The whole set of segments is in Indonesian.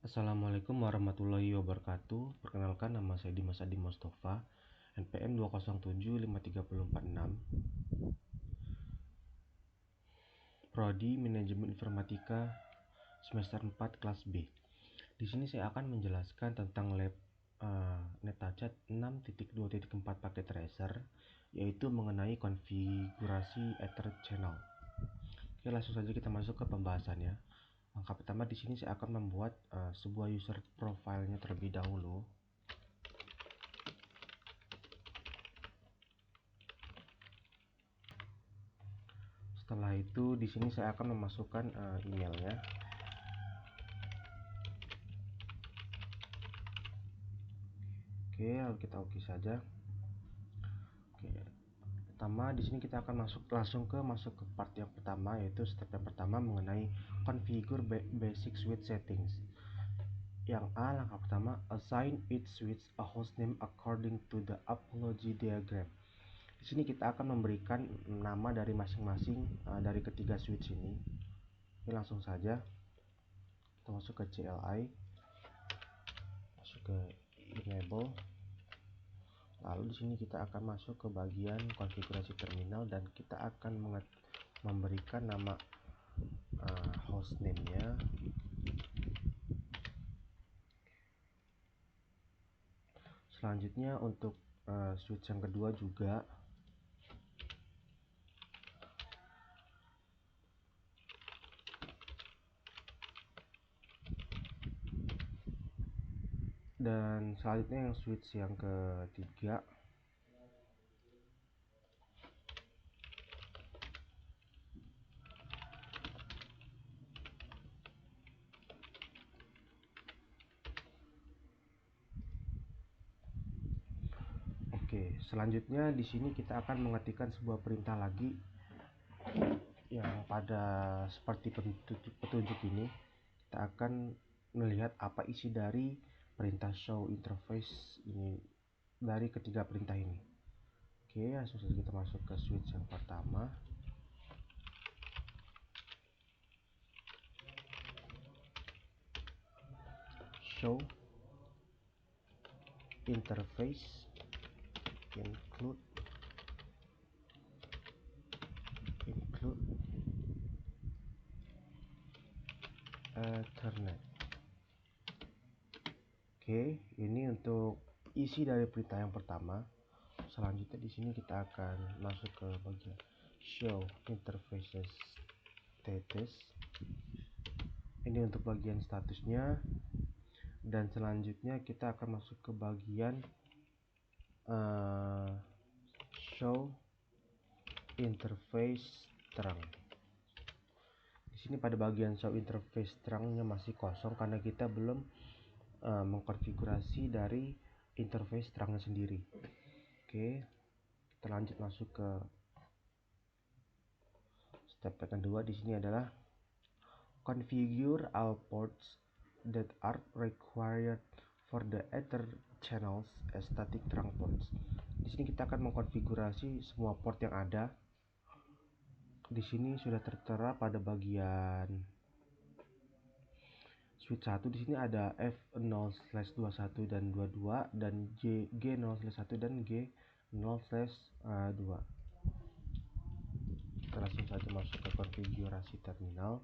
Assalamualaikum warahmatullahi wabarakatuh. Perkenalkan, nama saya Dimas Adi Mustafa, NPM 2075346, Prodi Manajemen Informatika semester 4 kelas B. Di sini saya akan menjelaskan tentang lab Netachat 6.2.4 paket tracer, yaitu mengenai konfigurasi Ether channel. Oke, langsung saja kita masuk ke pembahasannya. Langkah pertama, di sini saya akan membuat sebuah user profile-nya terlebih dahulu. Setelah itu, di sini saya akan memasukkan emailnya. Oke, lalu kita oke saja. Oke, pertama di sini kita akan langsung ke part yang pertama, yaitu step yang pertama mengenai configure basic switch settings. Yang A, langkah pertama, assign each switch a hostname according to the apology diagram. Di sini kita akan memberikan nama dari masing-masing dari ketiga switch ini. Oke, langsung saja kita masuk ke CLI, masuk ke enable. Lalu di sini kita akan masuk ke bagian konfigurasi terminal dan kita akan memberikan nama hostname-nya. Selanjutnya untuk switch yang kedua juga dan selanjutnya yang switch yang ketiga. Oke, selanjutnya di sini kita akan mengetikkan sebuah perintah lagi yang pada seperti petunjuk ini. Kita akan melihat apa isi dari perintah show interface ini dari ketiga perintah ini. Oke, langsung saja kita masuk ke switch yang pertama. Show interface include Ethernet. Oke, ini untuk isi dari perintah yang pertama. Selanjutnya di sini kita akan masuk ke bagian show interfaces status. Ini untuk bagian statusnya. Dan selanjutnya kita akan masuk ke bagian show interface terang. Di sini pada bagian show interface terangnya masih kosong karena kita belum mengkonfigurasi dari interface terangnya sendiri. Oke, kita lanjut masuk ke step kedua. Di sini adalah configure all ports that are required for the Ether channels as static trunk ports. Di sini kita akan mengkonfigurasi semua port yang ada. Di sini sudah tertera pada bagian switch 1. Di sini ada F0/21 dan 22 dan G0/1 dan G0/2. Kita langsung saja masuk ke konfigurasi terminal.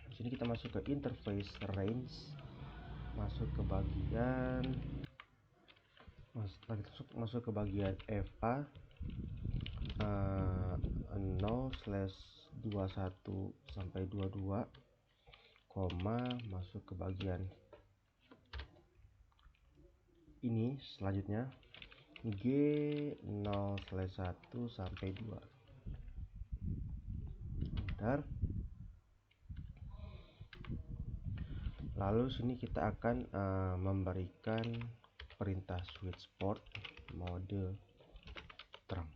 Di sini kita masuk ke interface range, masuk ke bagian FA 0/21 sampai 22, masuk ke bagian ini. Selanjutnya G0/1 sampai 2. Bentar. Lalu sini kita akan memberikan perintah switch port mode terang.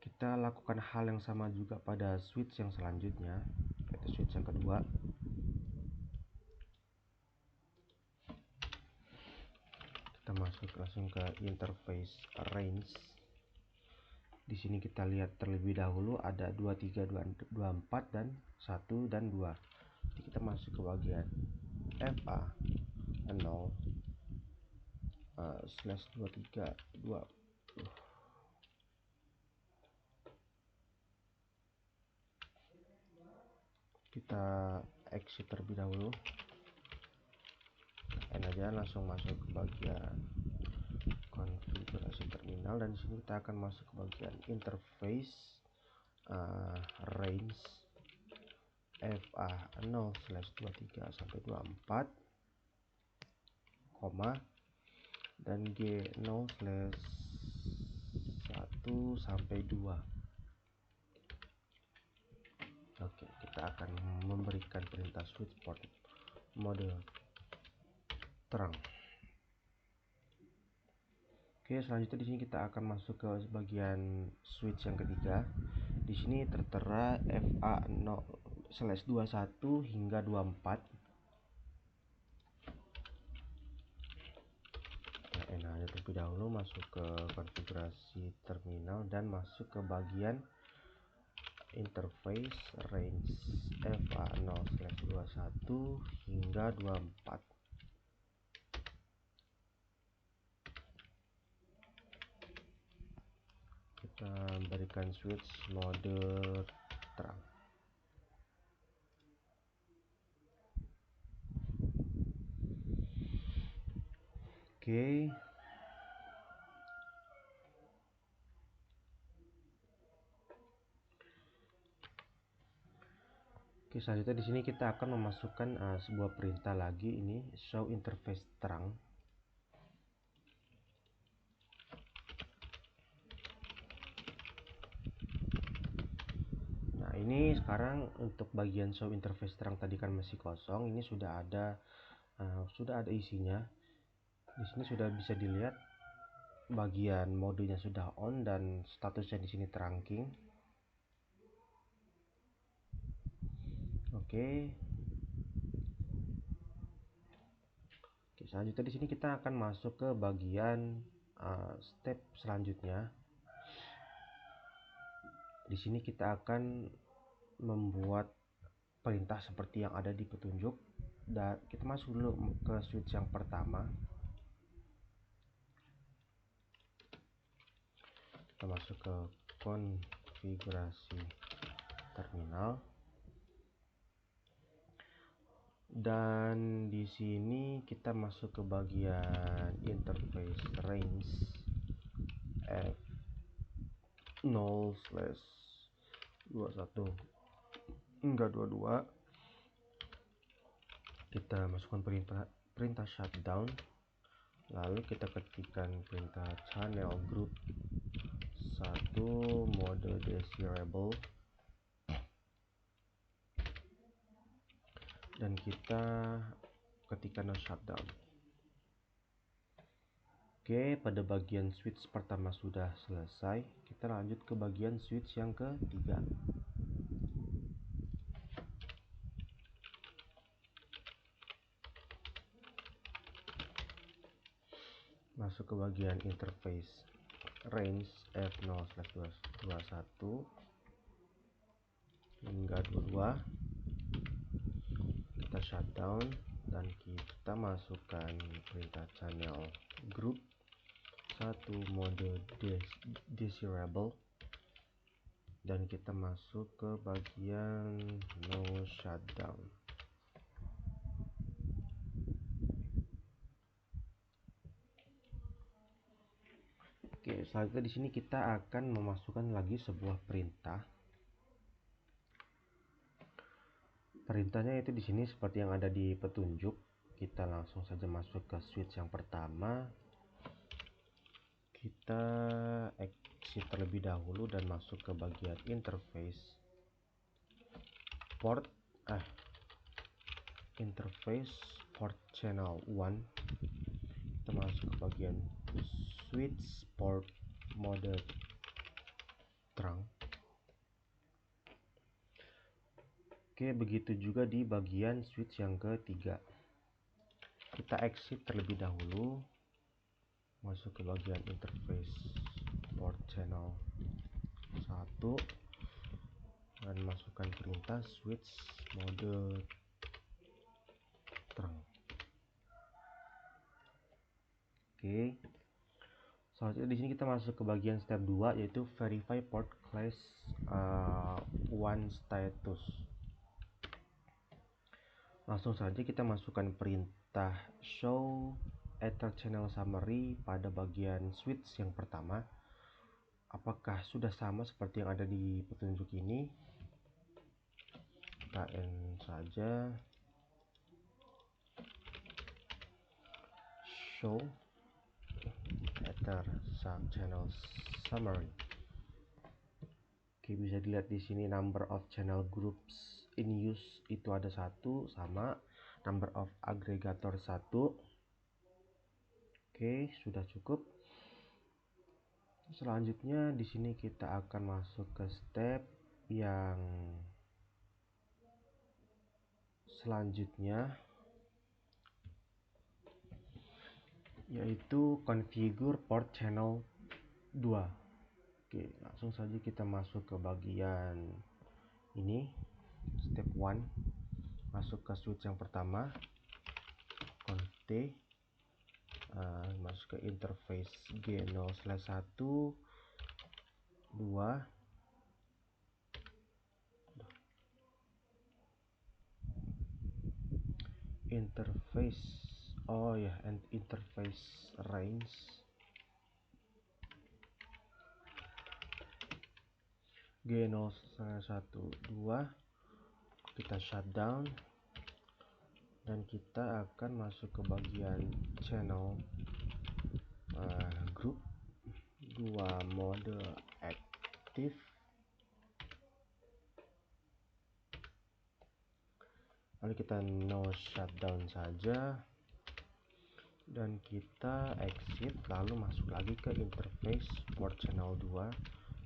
Kita lakukan hal yang sama juga pada switch yang selanjutnya, yaitu switch yang kedua. Kita masuk langsung ke interface range. Di sini kita lihat terlebih dahulu ada 23, 24 dan 1 dan 2. Jadi kita masuk ke bagian FA 0 slash 23 2. Kita exit terlebih dahulu. Aja langsung masuk ke bagian konfigurasi terminal, dan di sini kita akan masuk ke bagian interface range FA 0/23 sampai 24, koma, dan G 0/1 sampai 2. Oke, kita akan memberikan perintah switch port mode terang. Oke, selanjutnya di sini kita akan masuk ke bagian switch yang ketiga. Di sini tertera FA 0/21 hingga 24. Nah, terlebih dahulu masuk ke konfigurasi terminal dan masuk ke bagian interface range FA 0/21 hingga 24. Kita berikan switch mode terang. Oke. Oke, selanjutnya di sini kita akan memasukkan sebuah perintah lagi, ini show interface terang. Nah, ini sekarang untuk bagian show interface terang tadi kan masih kosong, ini sudah ada isinya. Di sini sudah bisa dilihat bagian modenya sudah on dan statusnya di sini terangking. Oke. Oke, selanjutnya di sini kita akan masuk ke bagian step selanjutnya. Di sini kita akan membuat perintah seperti yang ada di petunjuk, dan kita masuk dulu ke switch yang pertama. Kita masuk ke konfigurasi terminal, dan di sini kita masuk ke bagian interface range F 0/21 hingga 22. Kita masukkan perintah shutdown, lalu kita ketikkan perintah channel group 1 mode desirable, dan kita ketikkan shutdown. Oke, pada bagian switch pertama sudah selesai. Kita lanjut ke bagian switch yang ketiga. Masuk ke bagian interface range F0/21 hingga 22. Kita shutdown dan kita masukkan perintah channel group 1 mode desirable, dan kita masuk ke bagian no shutdown. Oke, selanjutnya di sini kita akan memasukkan lagi sebuah perintah. Perintahnya itu di sini seperti yang ada di petunjuk. Kita langsung saja masuk ke switch yang pertama. Kita exit terlebih dahulu dan masuk ke bagian interface port channel 1. Kita masuk ke bagian switch port mode terang. Oke, begitu juga di bagian switch yang ketiga. Kita exit terlebih dahulu, masuk ke bagian interface port channel dan masukkan perintah switch mode terang. Oke. Selanjutnya di sini kita masuk ke bagian step 2, yaitu verify port class 1 status. Langsung saja kita masukkan perintah show ether channel summary pada bagian switch yang pertama. Apakah sudah sama seperti yang ada di petunjuk ini? Kita N saja, show ether channel summary. Oke, bisa dilihat di sini number of channel groups in use itu ada 1, sama number of aggregator 1. Oke, sudah cukup. Selanjutnya di sini kita akan masuk ke step yang selanjutnya, yaitu configure port channel 2. Oke, langsung saja kita masuk ke bagian ini, step 1. Masuk ke switch yang pertama, conf masuk ke interface G0/1 2. Interface, oh ya, and interface range G0/1 2. Kita shutdown dan kita akan masuk ke bagian channel group 2 mode aktif. Lalu kita no shutdown saja dan kita exit, lalu masuk lagi ke interface port channel 2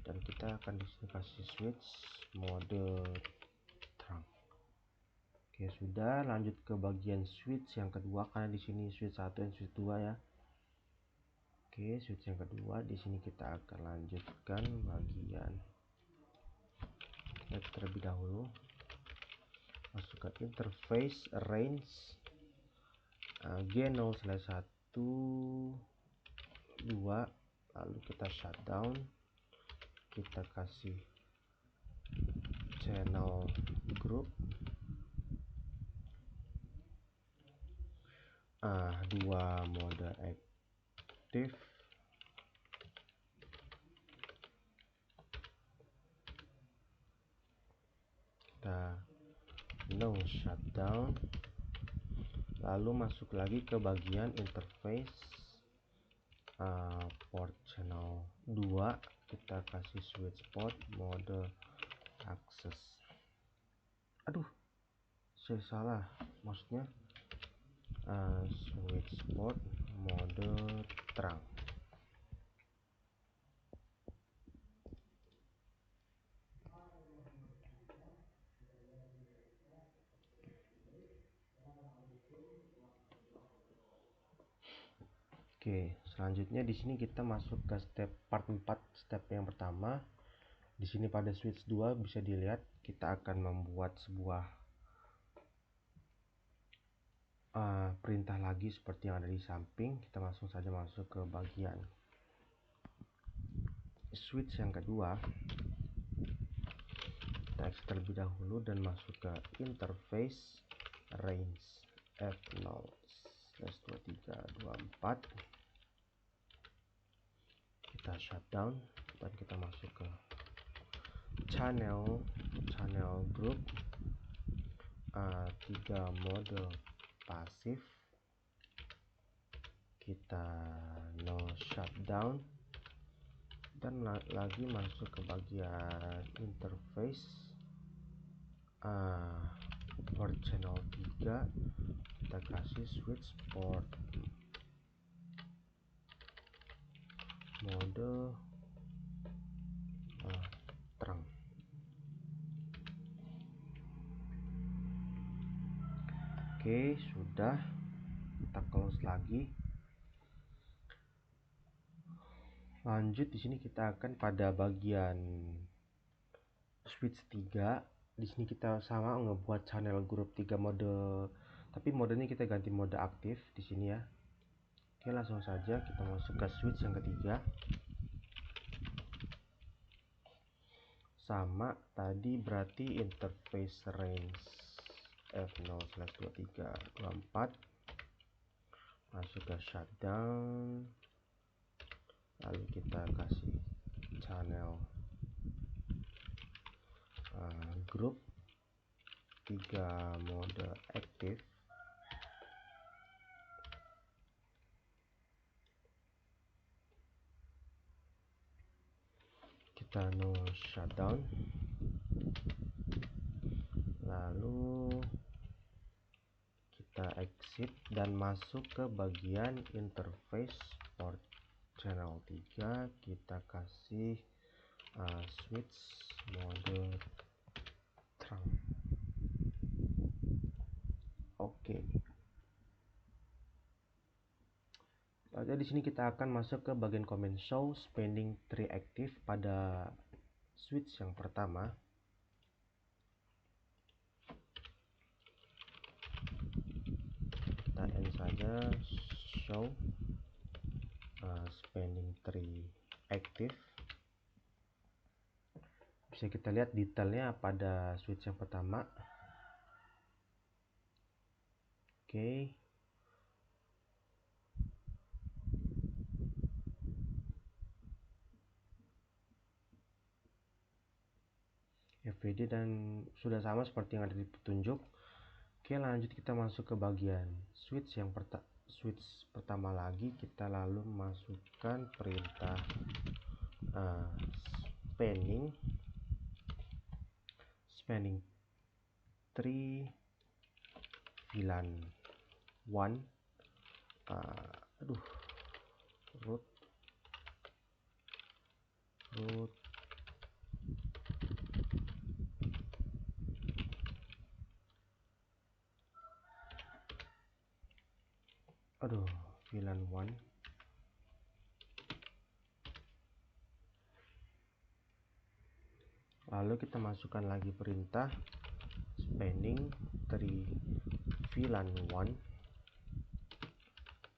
dan kita akan disini kasih switch mode terang. Oke, sudah. Lanjut ke bagian switch yang kedua, karena di sini switch 1 dan switch 2 ya. Oke, switch yang kedua di sini kita akan lanjutkan bagian terlebih dahulu. Masuk ke interface range G0/1 2, lalu kita shutdown, kita kasih channel group 2 mode aktif. Kita no shutdown, lalu masuk lagi ke bagian interface port channel 2, kita kasih switch port mode access. Aduh, saya salah, maksudnya switch port mode terang. Oke, selanjutnya di sini kita masuk ke step part 4. Step yang pertama, di sini pada switch 2 bisa dilihat kita akan membuat sebuah perintah lagi seperti yang ada di samping. Kita langsung saja masuk ke bagian switch yang kedua. Kita exit terlebih dahulu dan masuk ke interface range F0/2324. Kita shutdown dan kita masuk ke channel group 3 mode pasif. Kita no shutdown dan lagi masuk ke bagian interface port channel 3, kita kasih switch port mode terang. Oke, sudah. Kita close lagi. Lanjut, di sini kita akan pada bagian switch 3. Di sini kita sama ngebuat channel grup 3 mode, tapi modenya kita ganti mode aktif di sini ya. Oke, langsung saja kita masuk ke switch yang ketiga. Sama tadi berarti interface range F0/2324, masuk ke shutdown, lalu kita kasih channel grup 3 mode aktif. Kita no shutdown, lalu kita exit dan masuk ke bagian interface port channel 3. Kita kasih switch mode terang. Oke. Lalu di sini kita akan masuk ke bagian command show spending tree active pada switch yang pertama. Kita end saja show spending tree active. Bisa kita lihat detailnya pada switch yang pertama. Oke. FVD dan sudah sama seperti yang ada di petunjuk. Oke, lanjut kita masuk ke bagian switch yang pertama lagi. Kita lalu masukkan perintah spanning tree VLAN 1 root VLAN 1. Lalu kita masukkan lagi perintah spanning tree VLAN 1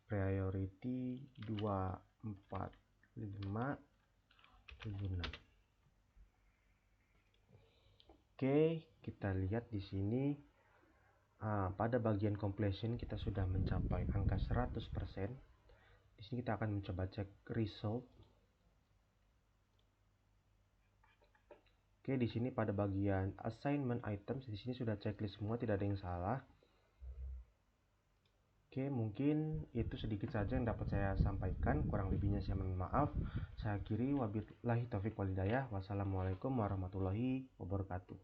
priority 24576. Oke, kita lihat di sini pada bagian completion kita sudah mencapai angka 100%. Di sini kita akan mencoba cek result. Oke, di sini pada bagian assignment items di sini sudah checklist semua, tidak ada yang salah. Oke, mungkin itu sedikit saja yang dapat saya sampaikan. Kurang lebihnya saya mohon maaf. Saya akhiri, wabillahi taufik walhidayah. Wassalamualaikum warahmatullahi wabarakatuh.